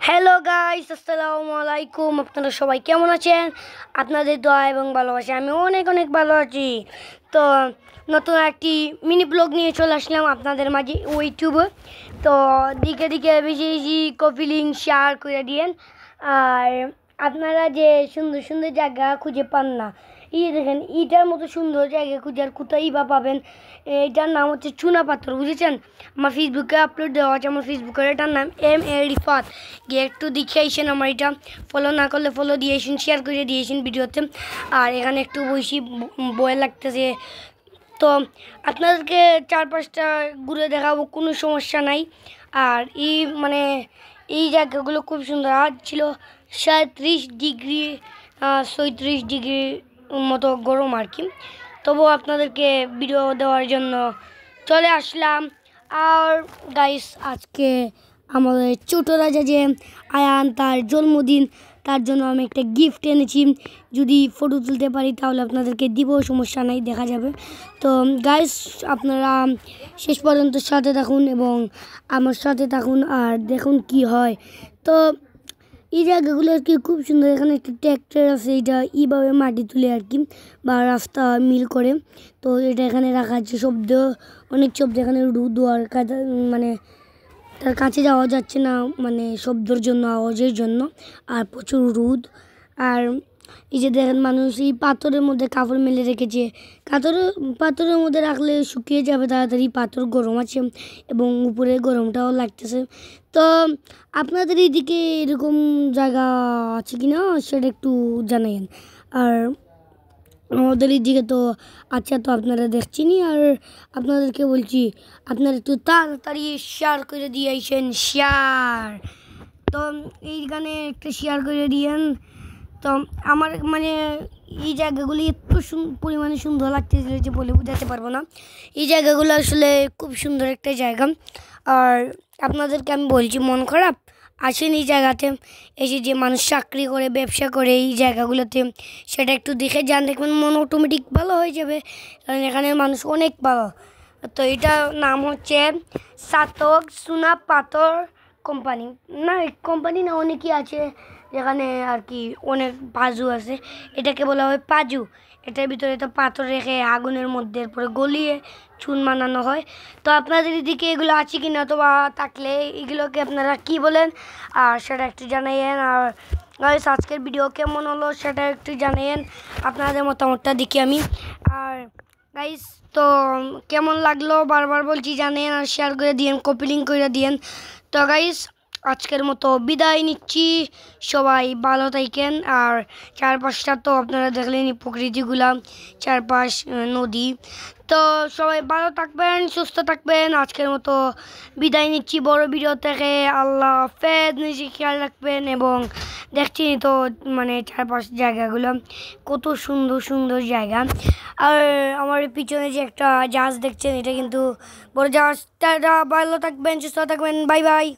Hello guys, আসসালামু আলাইকুম। আপনারা সবাই কেমন আছেন? আপনাদের দোয়া এবং ভালোবাসা আমি অনেক অনেক ভালো আছি। তো নতুন একটি মিনি ব্লগ নিয়ে চলে আসলাম আপনাদের মাঝে ইউটিউবে। তো দিকে দিকে বেশি বেশি কপি লিঙ্ক শেয়ার করে দিয়েন। আর আপনারা যে সুন্দর সুন্দর জায়গা খুঁজে পান না, এই দেখেন ইটার মতো সুন্দর জায়গা খুঁজে আর কোথায় বা পাবেন। এটার নাম হচ্ছে চুনা পাথর, বুঝেছেন? আমার ফেসবুকে আপলোড দেওয়া আছে। আমার ফেসবুকের এটার নাম MA রিফাত। গিয়ে একটু দেখে আইসেন। আমার এটা ফলো না করলে ফলো দিয়েছেন, শেয়ার করে দিয়েছেন ভিডিওতে। আর এখানে একটু বসি বয়ে লাগতেছে। তো আপনাদেরকে 4-5টা ঘুরে দেখাবো, কোনো সমস্যা নাই। আর এই জায়গাগুলো খুব সুন্দর। আজ ছিল 37 ডিগ্রি 37 ডিগ্রি মতো গরম আর কি। তবুও আপনাদেরকে ভিডিও দেওয়ার জন্য চলে আসলাম। আর গাইস, আজকে আমাদের ছোট রাজা যে আয়ান, তার জন্মদিন, তার জন্য আমি একটা গিফট এনেছি। যদি ফটো তুলতে পারি তাহলে আপনাদেরকে দিব, সমস্যা নাই, দেখা যাবে। তো গাইস, আপনারা শেষ পর্যন্ত সাথে থাকুন এবং আমার সাথে থাকুন আর দেখুন কি হয়। তো এই জায়গাগুলো আর কি খুব সুন্দর। এখানে একটা ট্র্যাক্টর আছে, এটা এইভাবে মাটি তুলে আর কি, বা রাস্তা মিল করে। তো এটা এখানে রাখা আছে। শব্দ, অনেক শব্দ এখানে, রোদ আর তার কাছে যাওয়া যাচ্ছে না, শব্দের জন্য, আওয়াজের জন্য। আর প্রচুর রোদ। আর এই যে দেখেন, মানুষ এই পাথরের মধ্যে কাপড় মেলে রেখেছে। পাথরের মধ্যে রাখলে শুকিয়ে যাবে তাড়াতাড়ি। পাথর গরম আছে এবং উপরে গরমটাও লাগতেছে। তো আপনাদের এইদিকে এরকম জায়গা আছে কি না সেটা একটু জানাইন। আর আমাদের এইদিকে তো আচ্ছা, তো আপনারা দেখছেনই। আর আপনাদেরকে বলছি, আপনারা একটু তাড়াতাড়ি শেয়ার করে দিয়ে আইসেন, শেয়ার। তো এইখানে একটা শেয়ার করে দিয়েন। তো আমার এই জায়গাগুলি এত পরিমাণে সুন্দর লাগতেছিল যে বলে বোঝাতে পারবো না। এই জায়গাগুলো আসলে খুব সুন্দর একটা জায়গা। আর আপনাদেরকে আমি বলছি, মন খারাপ আসেন এই জায়গাতে। এসে যে মানুষ চাকরি করে, ব্যবসা করে এই জায়গাগুলোতে, সেটা একটু দেখে যান, দেখবেন মন অটোমেটিক ভালো হয়ে যাবে। কারণ এখানের মানুষ অনেক ভালো। তো এটার নাম হচ্ছে সাতক চুনা পাথর কোম্পানি। না, কোম্পানি না, অনেকই আছে যেখানে আর কি, অনেক পাজু আছে। এটাকে বলা হয় পাজু। এটার ভিতরে তো পাথর রেখে আগুনের মধ্যে এরপরে গলিয়ে চুন বানানো হয়। তো আপনাদের এদিকে এগুলো আছে কি না, অথবা থাকলে এগুলোকে আপনারা কি বলেন আর সেটা একটু জানাইয়েন। আর গাইস, আজকের ভিডিও কেমন হলো সেটা একটু জানাইয়েন, আপনাদের মতামতটা দেখি আমি। আর গাইস, তো কেমন লাগলো বারবার বলছি জানেন, আর শেয়ার করে দিয়েন, কপি লিঙ্ক করে দিয়েন। তো গাইস, আজকের মতো বিদায় নিচ্ছি। সবাই ভালো থাকেন। আর চারপাশটা তো আপনারা দেখলেন, প্রকৃতিগুলা, চারপাশ নদী। তো সবাই ভালো থাকবেন, সুস্থ থাকবেন। আজকের মতো বিদায় নিচ্ছি বড় ভিডিও থেকে। আল্লাহ হাফেজ। নিজে খেয়াল রাখবেন। এবং দেখছি তো চারপাশ জায়গাগুলো কত সুন্দর সুন্দর জায়গা। আর আমার পিছনে যে একটা জাহাজ দেখছেন, এটা কিন্তু বড় জাহাজ। তারা ভালো থাকবেন, সুস্থ থাকবেন। Bye bye.